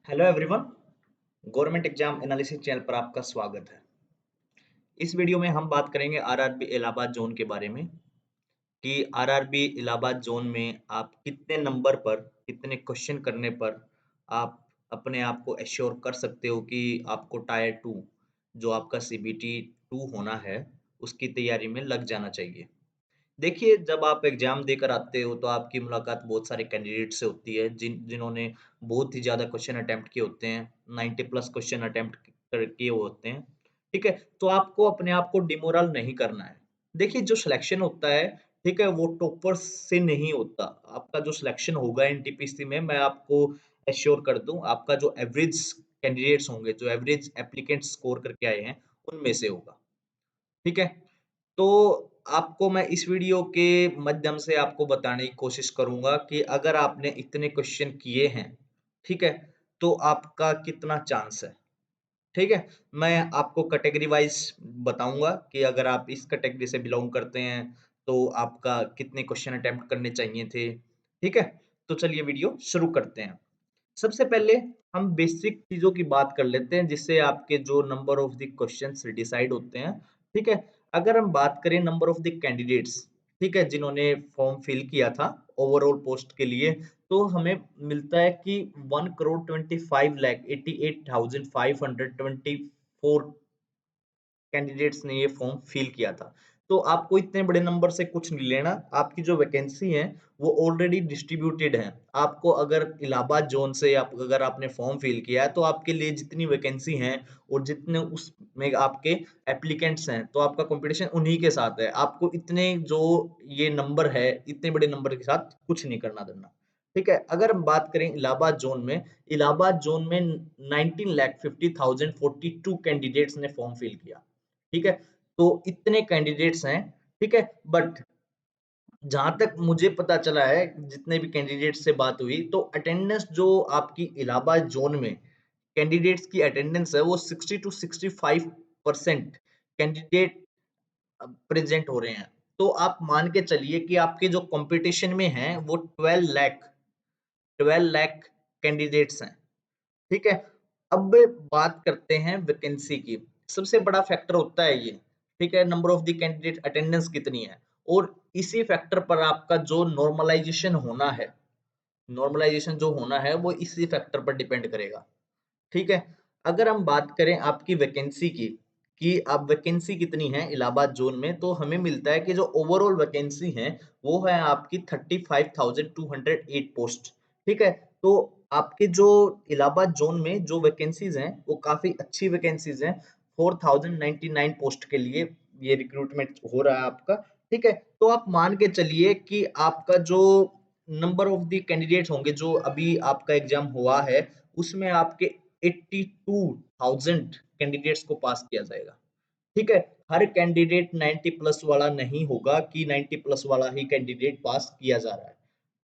Hello everyone. Government exam analysis channel पर आपका स्वागत है। इस वीडियो में हम बात करेंगे आरआरबी इलाहाबाद जोन के बारे में कि आरआरबी इलाहाबाद जोन में आप कितने नंबर पर कितने क्वेश्चन करने पर आप अपने आप को एश्योर कर सकते हो कि आपको टायर 2 जो आपका सीबीटी 2 होना है उसकी तैयारी में लग जाना चाहिए। देखिए, जब आप एग्ज़ाम देकर आते हो तो आपकी मुलाकात बहुत सारे कैंडिडेट से होती है जिन्होंने बहुत ही ज़्यादा क्वेश्चन अटेम्प्ट किए होते हैं, 90 प्लस क्वेश्चन अटेम्प्ट किए हुए होते हैं, ठीक है? तो आपको अपने आप को डिमोरल नहीं करना है। देखिए, जो सिलेक्शन होता है, ठीक है? वो टॉपर्स से नहीं होता। आपका जो सिलेक्शन होगा एनटीपीसी में मैं आपको एश्योर कर दूँ, आपका जो एवरेज कैंडिडेट्स होंगे, जो एवरेज एप्लीकेंट्स स्कोर करके आए हैं, उनमें से होगा, ठीक है? तो आपको मैं इस वीडियो के माध्यम से आपको बताने की कोशिश करूँगा कि अगर आपने इतने क्वेश्चन किए हैं, ठीक है? तो आपका कितना चांस है, ठीक है? मैं आपको कैटेगरी वाइज़ बताऊँगा कि अगर आप इस कैटेगरी से बिलॉन्ग करते हैं, तो आपका कितने क्वेश्चन अटेम्प्ट करने चाहिए थे, ठीक है? तो चलिए वीडियो शुरू करते हैं। सबसे पहले हम बेसिक चीज़ों की बात कर लेते हैं जिससे आपके जो number of the questions decide होते हैं, ठीक है? अगर हम बात करें नंबर ऑफ द कैंडिडेट्स, ठीक है? जिन्होंने फॉर्म फिल किया था ओवरऑल पोस्ट के लिए, तो हमें मिलता है कि 1,25,88,524 कैंडिडेट्स ने ये फॉर्म फिल किया था। तो आपको इतने बड़े नंबर से कुछ नहीं लेना, आपकी जो वैकेंसी है वो ऑलरेडी डिस्ट्रीब्यूटेड है। आपको अगर इलाहाबाद ज़ोन से आप अगर आपने फॉर्म फिल किया है तो आपके लिए जितनी वैकेंसी हैं और जितने उसमें आपके एप्लीकेंट्स हैं, तो आपका कॉम्पिटिशन उन्हीं के साथ है। आपको इतने जो ये नंबर है, इतने बड़े नंबर के साथ कुछ नहीं करना धरना। ठीक है? अगर हम बात करें इलाहाबाद ज़ोन में 19,50,042 कैंडिडेट्स ने फॉर्म फिल किया। ठीक है? तो इतने कैंडिडेट्स हैं, ठीक है? बट जहाँ तक मुझे पता चला है, जितने भी कैंडिडेट से बात हुई, तो अटेंडेंस जो आपकी इलाहाबाद ज़ोन में कैंडिडेट्स की अटेंडेंस है, वो 60 टू 65% कैंडिडेट प्रेज़ेंट हो रहे हैं। तो आप मान के चलिए कि आपके जो कॉम्पिटिशन में हैं, वो 12 लाख कैंडिडेट्स हैं। ठीक है? अब बात करते हैं वैकेंसी की। सबसे बड़ा फैक्टर होता है ये, ठीक है? Number of the candidate attendance कितनी है और इसी फैक्टर पर आपका जो नॉर्मलाइज़ेशन होना है, नॉर्मलाइज़ेशन जो होना है वो इसी फैक्टर पर डिपेंड करेगा, ठीक है? अगर हम बात करें आपकी वैकेंसी की, कि अब वैकेंसी कितनी है इलाहाबाद ज़ोन में, तो हमें मिलता है कि जो ओवरऑल वैकेंसी है, वो है आपकी 35,208 पोस्ट, ठीक है? तो आपके जो इलाहाबाद ज़ोन में जो वैकेंसीज़ हैं, वो काफ़ी अच्छी वैकेंसीज़ हैं। 4,099 पोस्ट के लिए ये रिक्रूटमेंट हो रहा है आपका, ठीक है? तो आप मान के चलिए कि आपका जो नंबर ऑफ द कैंडिडेट्स होंगे, जो अभी आपका एग्ज़ाम हुआ है, उसमें आपके 82,000 कैंडिडेट्स को पास किया जाएगा, ठीक है? हर कैंडिडेट 90 प्लस वाला नहीं होगा कि 90 प्लस वाला ही कैंडिडेट पास किया जा रहा है,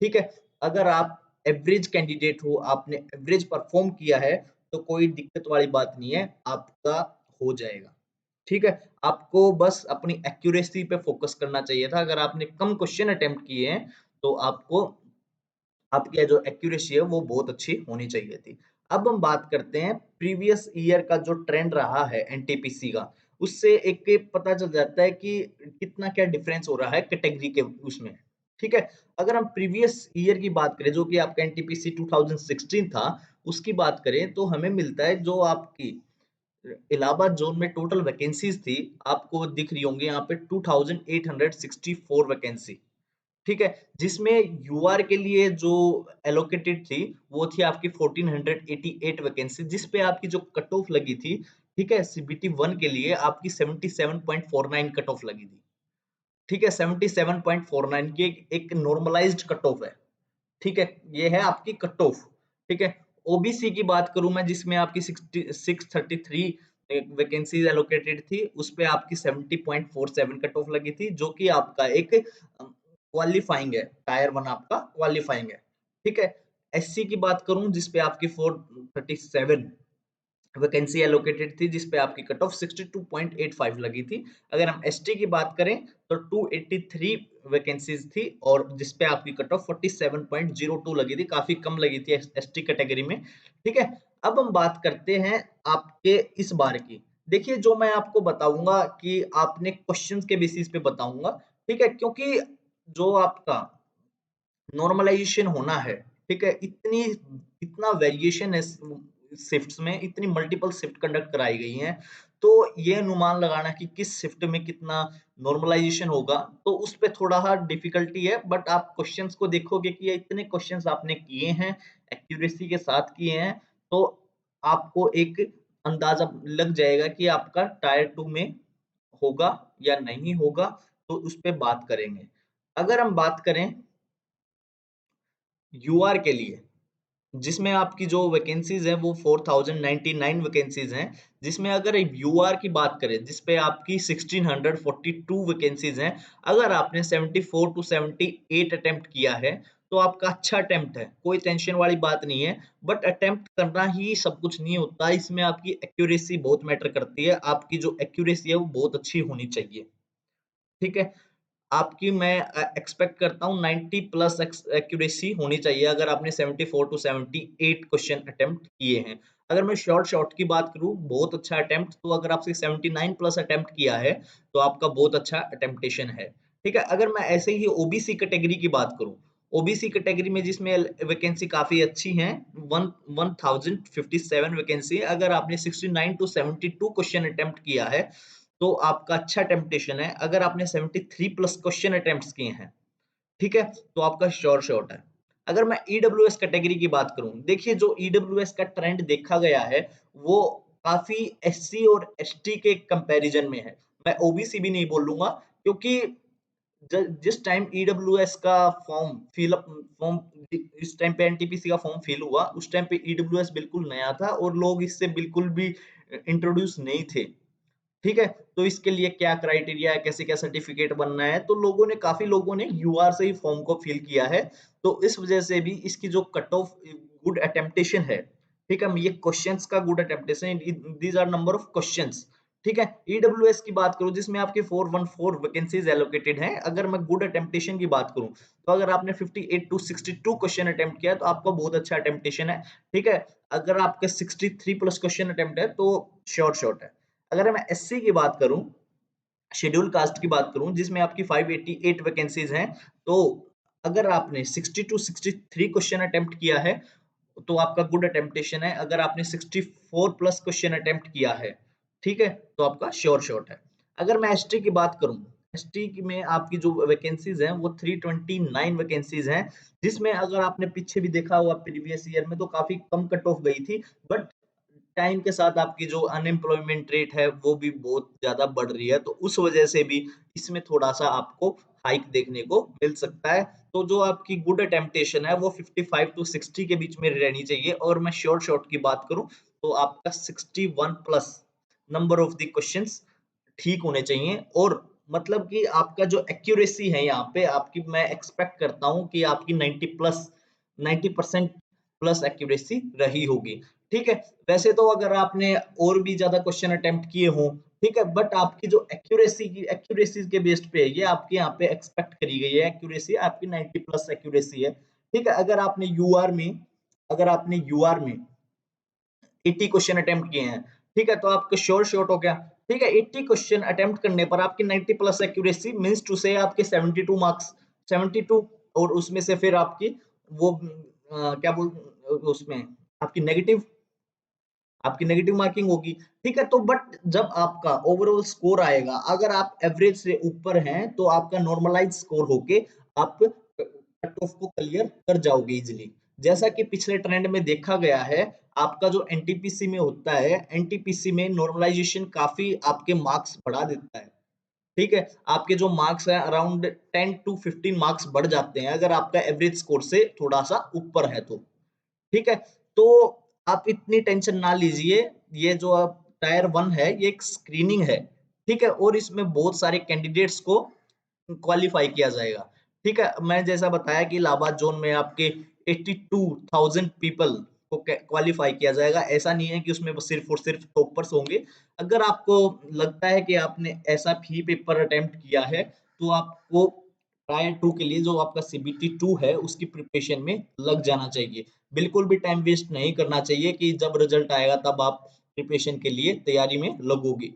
ठीक है? अगर आप एवरेज कैंडिडेट हो, आपने एवरेज परफॉर्म किया है, तो कोई दिक्कत वाली बात नहीं है, आपका हो जाएगा, ठीक है? आपको बस अपनी एक्यूरेसी पे फोकस करना चाहिए था। अगर आपने कम क्वेश्चन अटेम्प्ट किए हैं, तो आपको आपकी जो एक्यूरेसी है वो बहुत अच्छी होनी चाहिए थी। अब हम बात करते हैं प्रीवियस ईयर का जो ट्रेंड रहा है एनटीपीसी का, उससे एक पता चल जाता है कि कितना क्या डिफरेंस हो रहा है कैटेगरी के उसमें, ठीक है? अगर हम प्रीवियस ईयर की बात करें जो कि आपका एनटीपीसी 2016 था, उसकी बात करें तो हमें मिलता है जो आपकी इलाहाबाद जोन में टोटल वैकेंसीज थी, आपको दिख रही होंगी यहाँ पे 2864 वैकेंसी, ठीक है? जिसमें यूआर के लिए जो एलोकेटेड थी, वो थी आपकी 1488 वैकेंसी जिस पे आपकी जो कट ऑफ लगी थी, ठीक है? सीबीटी 1 के लिए आपकी 77.49 कट ऑफ लगी थी, ठीक है? 77.49 की एक नॉर्मलाइज्ड कट ऑफ है, ठीक है? ये है आपकी कट ऑफ, ठीक है? ओबीसी की बात करूँ मैं जिसमें आपकी 633 वैकेंसीज एलोकेटेड थी, उस पे आपकी 70.47 कट ऑफ लगी थी, जो कि आपका एक क्वालीफाइंग है, टायर 1 आपका क्वालीफाइंग है, ठीक है? एससी की बात करूँ जिस पे आपकी 437 वैकेंसी एलोकेटेड थी जिस पे आपकी कट ऑफ 62.85 लगी थी। अगर हम एसटी की बात करें तो 283 वैकेंसीज थी और जिसपे आपकी कट ऑफ 47.02 लगी थी, काफी कम लगी थी एसटी कैटेगरी में। ठीक है, अब हम बात करते हैं आपके इस बार की। देखिए, जो मैं आपको बताऊंगा कि आपने क्वेश्चंस के बेसिस पे बताऊंगा, ठीक है, क्योंकि जो आपका नॉर्मलाइजेशन होना है, ठीक है, इतना वेरिएशन है शिफ्ट्स में, इतनी मल्टीपल शिफ्ट कंडक्ट कराई गई हैं, तो ये अनुमान लगाना कि किस शिफ्ट में कितना नॉर्मलाइजेशन होगा, तो उस पे थोड़ा सा डिफिकल्टी है। बट आप क्वेश्चंस को देखोगे कि ये इतने क्वेश्चंस आपने किए हैं, एक्यूरेसी के साथ किए हैं, तो आपको एक अंदाजा लग जाएगा कि आपका टायर 2 में होगा या नहीं होगा, तो उस पे बात करेंगे। अगर हम बात करें यूआर के लिए, जिसमें आपकी जो वैकेंसीज है वो 4099 वैकेंसीज हैं, जिसमें अगर यूआर की बात करें जिसपे आपकी 1642 वैकेंसीज हैं, अगर आपने 74 टू 78 अटेम्प्ट किया है तो आपका अच्छा अटेम्प्ट है, कोई टेंशन वाली बात नहीं है। बट अटेम्प्ट करना ही सब कुछ नहीं होता, इसमें आपकी एक्यूरेसी बहुत मैटर करती है, आपकी जो एक्यूरेसी है वो बहुत अच्छी होनी चाहिए। ठीक है, आपकी मैं एक्सपेक्ट करता हूँ 90 प्लस एक्यूरेसी होनी चाहिए अगर आपने 74 टू 78 क्वेश्चन अटेम्प्ट किए हैं। अगर मैं शॉर्ट शॉर्ट की बात करूँ, बहुत अच्छा अटेम्प्ट, तो अगर आपसे 79 प्लस अटेम्प्ट किया है तो आपका बहुत अच्छा अटेम्प्टेशन है। ठीक है, अगर मैं ऐसे ही ओबीसी कैटेगरी की बात करूँ, ओबीसी कैटेगरी में जिसमें वैकेंसी काफी अच्छी है, 1057 वैकेंसी है, अगर आपने 69 टू 72 क्वेश्चन अटेम्प्ट किया है तो आपका अच्छा टेम्पटेशन है। अगर आपने 73 प्लस क्वेश्चन अटेम्प्ट्स किए हैं, ठीक है, तो आपका श्योर शॉट है। अगर मैं ईडब्ल्यूएस कैटेगरी की बात करूं, देखिए जो ईडब्ल्यूएस का ट्रेंड देखा गया है वो काफी एससी और एसटी के कंपैरिजन में है। मैं ओबीसी भी नहीं बोलूंगा, क्योंकि जिस टाइम ईडब्ल्यूएस का फॉर्म इस टाइम पे एनटीपीसी का फॉर्म फिल हुआ, उस टाइम पे ईडब्ल्यूएस बिल्कुल नया था और लोग इससे बिल्कुल भी इंट्रोड्यूस नहीं थे। ठीक है, तो इसके लिए क्या क्राइटेरिया है, कैसे क्या सर्टिफिकेट बनना है, तो काफी लोगों ने यूआर से ही फॉर्म को फिल किया है। तो इस वजह से भी इसकी जो कट ऑफ गुड अटेम्प्टेशन है, ठीक है, ये क्वेश्चंस का good attemptation, these are number of questions. ठीक है, ईडब्ल्यूएस की बात करूं जिसमें आपकी 414 वैकेंसीज एलोकेटेड हैं, अगर मैं गुड अटेम्प्टेशन की बात करूं तो अगर आपने 58 टू 62 क्वेश्चन अटेम्प्ट किया तो आपका बहुत अच्छा अटेम्प्टेशन है। ठीक है, अगर आपके 63 प्लस क्वेश्चन अटेम्प्ट है तो श्योर शॉट है। अगर मैं एससी की बात करूं, शेड्यूल कास्ट की बात करूं जिसमें आपकी 588 वैकेंसीज हैं, तो अगर आपने 60 टू 63 क्वेश्चन अटेम्प्ट किया है तो आपका गुड अटेम्प्टेशन है। अगर आपने 64 प्लस क्वेश्चन अटेम्प्ट किया है, ठीक है, तो आपका श्योर शॉट है। अगर मैं एसटी की बात करूं, एसटी में आपकी जो वैकेंसीज हैं वो 329 वैकेंसीज हैं, जिसमें अगर आपने पीछे भी देखा हुआ प्रीवियस ईयर में तो काफी कम कट ऑफ गई थी। बट टाइम के साथ आपकी जो अनएम्प्लॉयमेंट रेट है वो भी बहुत ज्यादा बढ़ रही है, तो उस वजह से भी इसमें थोड़ा सा आपको हाइक देखने को मिल सकता है। तो जो आपकी गुड अटेम्प्टेशन है वो 55 टू 60 के बीच में रहनी चाहिए। और मैं श्योर शॉट की बात करूं तो आपका 61 plus number of the questions ठीक होने चाहिए। और मतलब कि आपका जो एक्यूरेसी है यहाँ पे आपकी, मैं एक्सपेक्ट करता हूँ कि आपकी 90% प्लस एक्यूरेसी रही होगी। ठीक है, वैसे तो अगर आपने और भी ज्यादा क्वेश्चन अटेम्प्ट किए हों, ठीक है, बट आपकी जो एक्यूरेसी के बेस्ड पे है, ये आपके यहाँ पे एक्सपेक्ट करी गई है एक्यूरेसी आपकी 90 प्लस एक्यूरेसी है। ठीक है, अगर आपने यूआर में 80 क्वेश्चन अटेम्प्ट किए हैं, ठीक है, तो आपका श्योर शॉट हो गया। ठीक है, 80 क्वेश्चन अटेम्प्ट करने पर आपकी 90 प्लस एक्यूरेसी मींस टू से आपके 72 मार्क्स, 72, और उसमें से फिर आपकी वो क्या बोल उसमें आपकी नेगेटिव मार्किंग होगी। ठीक है, तो बट जब आपका ओवरऑल स्कोर आएगा, अगर आप एवरेज से ऊपर हैं तो आपका नॉर्मलाइज स्कोर होके आप कट ऑफ को क्लियर कर जाओगे इजिली। जैसा कि पिछले ट्रेंड में देखा गया है, आपका जो एनटीपीसी में होता है, एनटीपीसी में नॉर्मलाइजेशन काफी आपके मार्क्स बढ़ा देता है। ठीक है, आपके जो मार्क्स है अराउंड 10 टू 15 मार्क्स बढ़ जाते हैं अगर आपका एवरेज स्कोर से थोड़ा सा ऊपर है तो। ठीक है, तो आप इतनी टेंशन ना लीजिए, ये जो आप टायर 1 है ये एक स्क्रीनिंग है। ठीक है, और इसमें बहुत सारे कैंडिडेट्स को क्वालिफाई किया जाएगा। ठीक है, मैं जैसा बताया कि इलाहाबाद जोन में आपके 82,000 पीपल को क्वालिफाई किया जाएगा। ऐसा नहीं है कि उसमें बस सिर्फ और सिर्फ टॉपर्स होंगे। अगर आपको लगता है कि आपने ऐसा ही पेपर अटेम्प्ट किया है तो आपको टायर 2 के लिए जो आपका सीबीटी 2 है उसकी प्रिपरेशन में लग जाना चाहिए। बिल्कुल भी टाइम वेस्ट नहीं करना चाहिए कि जब रिजल्ट आएगा तब आप प्रिपरेशन के लिए तैयारी में लगोगे।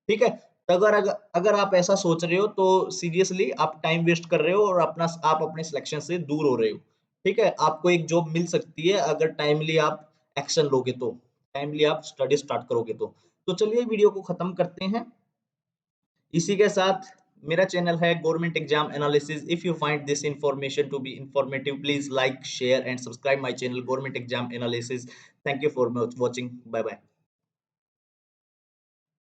ठीक है? तो अगर अगर आप ऐसा सोच रहे हो तो सीरियसली आप टाइम वेस्ट कर रहे हो और आप अपने सिलेक्शन से दूर हो रहे हो। ठीक है? आपको एक जॉब मिल सकती है अगर टाइमली आप एक्शन लोगे तो, टाइमली आप स्टडी स्टार्ट करोगे तो। तो चलिए वीडियो को खत्म करते हैं। इसी के साथ मेरा चैनल है government exam analysis. If you find this information to be informative please like share and subscribe my channel government exam analysis. Thank you for watching. Bye bye.